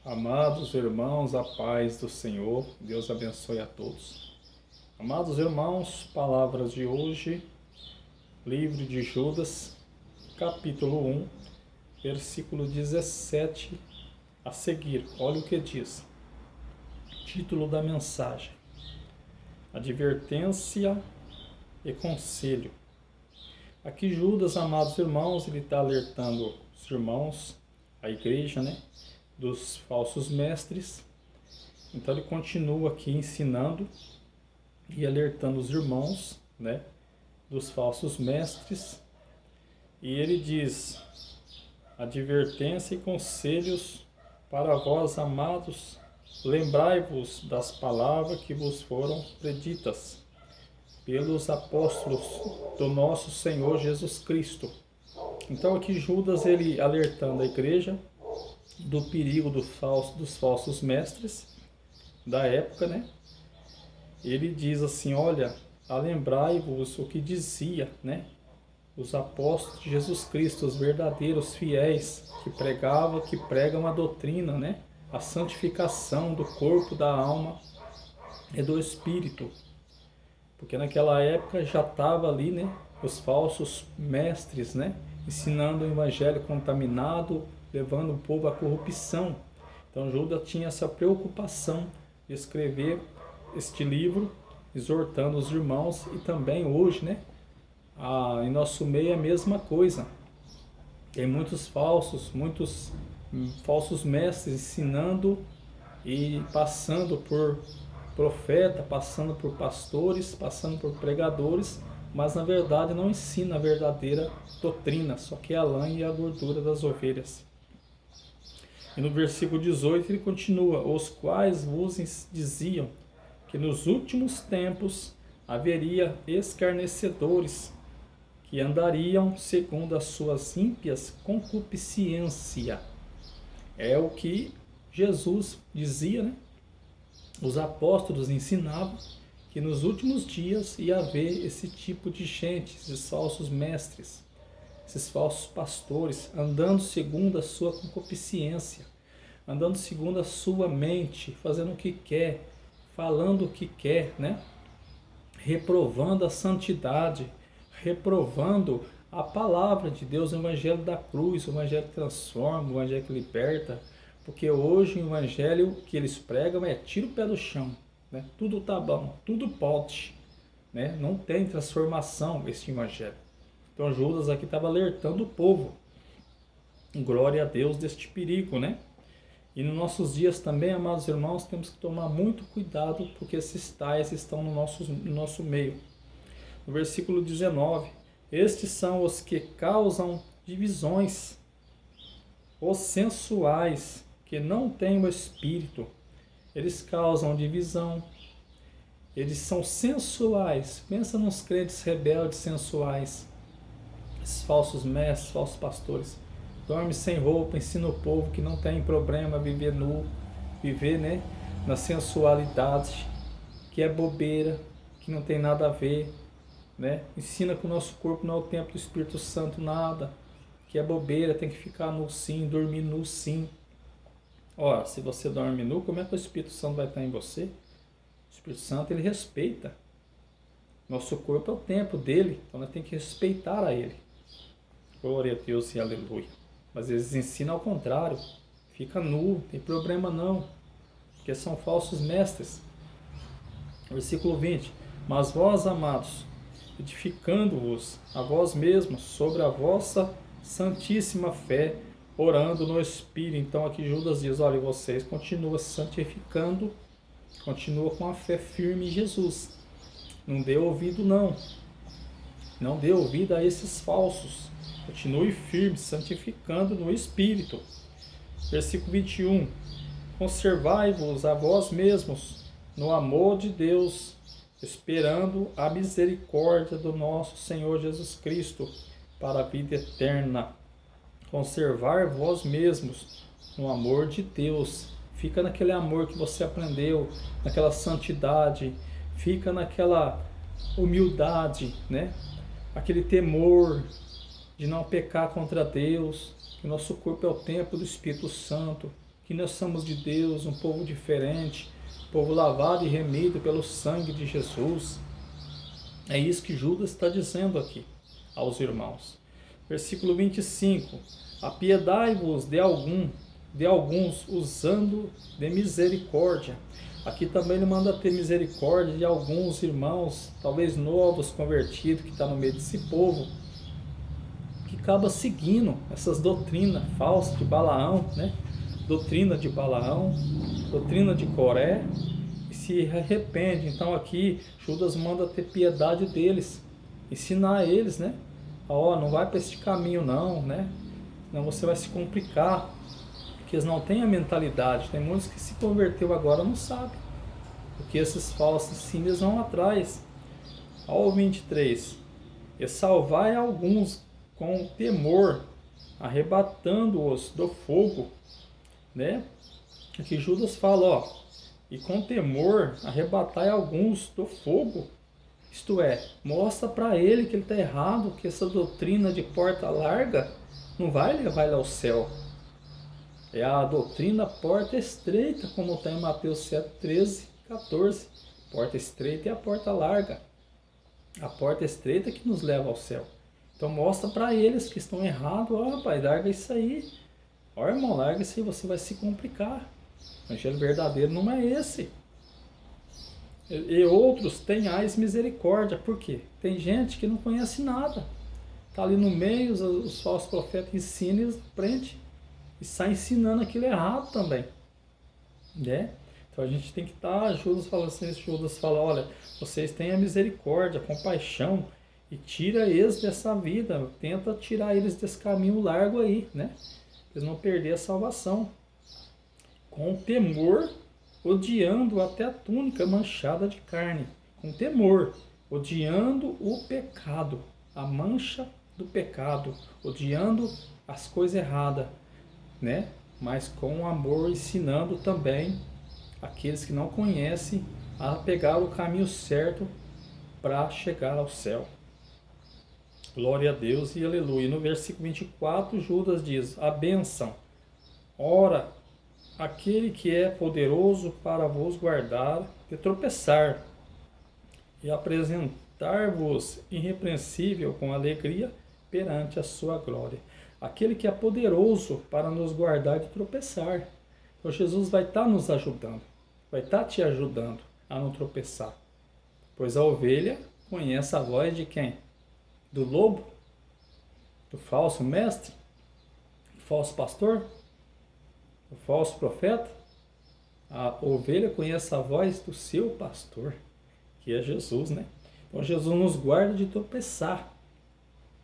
Amados irmãos, a paz do Senhor, Deus abençoe a todos. Amados irmãos, palavras de hoje, livro de Judas, capítulo 1, versículo 17 a seguir. Olha o que diz. Título da mensagem: Advertência e conselho. Aqui Judas, amados irmãos, ele está alertando os irmãos, a igreja, dos falsos mestres. Então ele continua aqui ensinando e alertando os irmãos, dos falsos mestres. E ele diz: advertência e conselhos para vós, amados, lembrai-vos das palavras que vos foram preditas pelos apóstolos do nosso Senhor Jesus Cristo. Então aqui Judas, ele alertando a igreja do perigo dos falsos mestres da época, Ele diz assim: olha, lembrai-vos o que dizia, os apóstolos de Jesus Cristo, os verdadeiros fiéis, que pregam a doutrina, a santificação do corpo, da alma e do espírito. Porque naquela época já estava ali, os falsos mestres, ensinando o evangelho contaminado, levando o povo à corrupção. Então Judas tinha essa preocupação de escrever este livro, exortando os irmãos. E também hoje, em nosso meio é a mesma coisa. Tem muitos falsos mestres ensinando e passando por profeta, passando por pastores, passando por pregadores, mas na verdade não ensina a verdadeira doutrina, só que é a lã e a gordura das ovelhas. E no versículo 18 ele continua: os quais vos diziam que nos últimos tempos haveria escarnecedores, que andariam segundo as suas ímpias concupiscência. É o que Jesus dizia, Os apóstolos ensinavam que nos últimos dias ia haver esse tipo de gente, esses falsos mestres, esses falsos pastores, andando segundo a sua concupiscência, andando segundo a sua mente, fazendo o que quer, falando o que quer, reprovando a santidade, reprovando a palavra de Deus, o evangelho da cruz, o evangelho que transforma, o evangelho que liberta. Porque hoje o evangelho que eles pregam é tira o pé do chão, tudo tá bom, tudo pode, não tem transformação esse evangelho. Então Judas aqui estava alertando o povo, glória a Deus, deste perigo, E nos nossos dias também, amados irmãos, temos que tomar muito cuidado, porque esses tais estão no nosso meio. No versículo 19, estes são os que causam divisões, os sensuais, que não têm o Espírito. Eles causam divisão, eles são sensuais. Pensa nos crentes rebeldes sensuais, esses falsos mestres, falsos pastores. Dorme sem roupa, ensina o povo que não tem problema viver nu, viver na sensualidade, que é bobeira, que não tem nada a ver, Ensina que o nosso corpo não é o templo do Espírito Santo, nada, que é bobeira, tem que ficar nu sim, dormir nu sim. Ora, se você dorme nu, como é que o Espírito Santo vai estar em você? O Espírito Santo, ele respeita. Nosso corpo é o templo dele, então nós temos que respeitar a ele. Glória a Deus e aleluia. Mas eles ensinam ao contrário. Fica nu, não tem problema não, porque são falsos mestres. Versículo 20. Mas vós, amados, edificando-vos a vós mesmos sobre a vossa santíssima fé, orando no Espírito. Então aqui Judas diz: olha, vocês continuam se santificando, continuam com a fé firme em Jesus. Não dê ouvido não dê ouvido a esses falsos. Continue firme, santificando no Espírito. Versículo 21. Conservai-vos a vós mesmos no amor de Deus, esperando a misericórdia do nosso Senhor Jesus Cristo para a vida eterna. Conservar vós mesmos no amor de Deus. Fica naquele amor que você aprendeu, naquela santidade, fica naquela humildade, aquele temor de não pecar contra Deus, que nosso corpo é o templo do Espírito Santo, que nós somos de Deus, um povo diferente, povo lavado e remido pelo sangue de Jesus. É isso que Judas está dizendo aqui aos irmãos. Versículo 25. Apiedai-vos de alguns, usando de misericórdia. Aqui também ele manda ter misericórdia de alguns irmãos, talvez novos, convertidos, que estão no meio desse povo, que acaba seguindo essas doutrinas falsas de Balaão, né? Doutrina de Balaão, doutrina de Coré, e se arrepende. Então aqui Judas manda ter piedade deles, ensinar eles, né? Ó, não vai para esse caminho não, né? Senão você vai se complicar, porque eles não têm a mentalidade. Tem muitos que se converteu agora não sabem, porque esses falsos ensinos vão atrás. Ao 23, e salvai alguns com temor, arrebatando-os do fogo, né? Aqui Judas fala, ó, e com temor arrebatai alguns do fogo. Isto é, mostra para ele que ele está errado, que essa doutrina de porta larga não vai levar ele ao céu. É a doutrina porta estreita, como está em Mateus 7, 13, 14. Porta estreita é a porta larga. A porta estreita que nos leva ao céu. Então mostra para eles que estão errados, ó, pai, larga isso aí. Ó, irmão, larga isso aí, você vai se complicar. O evangelho verdadeiro não é esse. E outros tenhais misericórdia. Por quê? Tem gente que não conhece nada. Está ali no meio, os falsos profetas ensinam e eles aprendem. E sai ensinando aquilo errado também. Né? Então a gente tem que estar, Judas fala, olha, vocês tenham misericórdia, compaixão, e tira eles dessa vida, tenta tirar eles desse caminho largo aí, né? Eles não perder a salvação. Com temor, odiando até a túnica manchada de carne. Com temor, odiando o pecado, a mancha do pecado, odiando as coisas erradas, né? Mas com amor, ensinando também aqueles que não conhecem a pegar o caminho certo para chegar ao céu. Glória a Deus e aleluia. No versículo 24, Judas diz, a bênção. Ora, aquele que é poderoso para vos guardar de tropeçar e apresentar-vos irrepreensível com alegria perante a sua glória. Aquele que é poderoso para nos guardar de tropeçar. Então Jesus vai estar nos ajudando, vai estar te ajudando a não tropeçar. Pois a ovelha conhece a voz de quem? Do lobo? Do falso mestre? Do falso pastor? Do falso profeta? A ovelha conhece a voz do seu pastor, que é Jesus, né? Então Jesus nos guarda de tropeçar.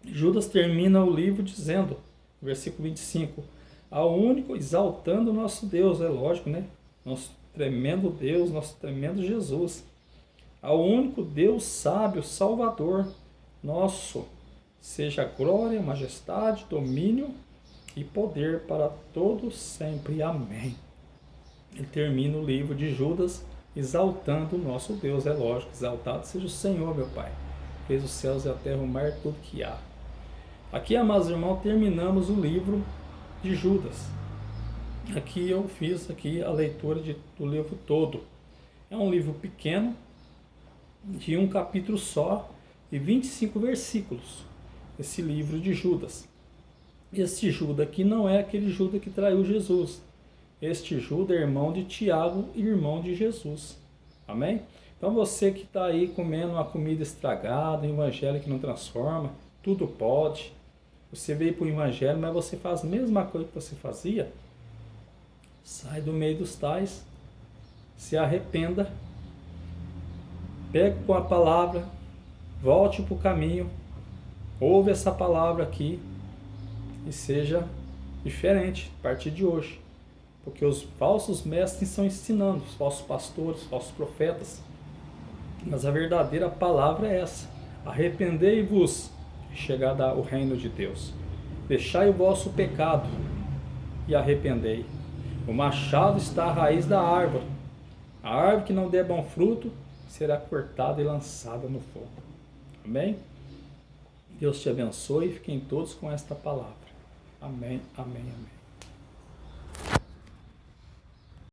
Judas termina o livro dizendo, versículo 25, ao único, exaltando o nosso Deus, é lógico, né? Nosso tremendo Deus, nosso tremendo Jesus. Ao único Deus sábio, Salvador nosso, seja glória, majestade, domínio e poder para todos sempre. Amém. Ele termina o livro de Judas exaltando o nosso Deus, é lógico. Exaltado seja o Senhor, meu Pai. Fez os céus e a terra, o mar, tudo que há. Aqui, amados irmãos, terminamos o livro de Judas. Aqui eu fiz aqui a leitura do livro todo. É um livro pequeno, de um capítulo só e 25 versículos. Esse livro de Judas. Este Judas aqui não é aquele Judas que traiu Jesus. Este Judas é irmão de Tiago e irmão de Jesus. Amém? Então você que está aí comendo uma comida estragada, um evangelho que não transforma, tudo pode. Você veio para o evangelho, mas você faz a mesma coisa que você fazia. Sai do meio dos tais, se arrependa, pega com a palavra, volte para o caminho, ouve essa palavra aqui e seja diferente a partir de hoje. Porque os falsos mestres estão ensinando, os falsos pastores, os falsos profetas. Mas a verdadeira palavra é essa. Arrependei-vos, chegada o reino de Deus. Deixai o vosso pecado e arrependei. O machado está à raiz da árvore. A árvore que não der bom fruto será cortada e lançada no fogo. Amém? Deus te abençoe e fiquem todos com esta palavra. Amém, amém, amém.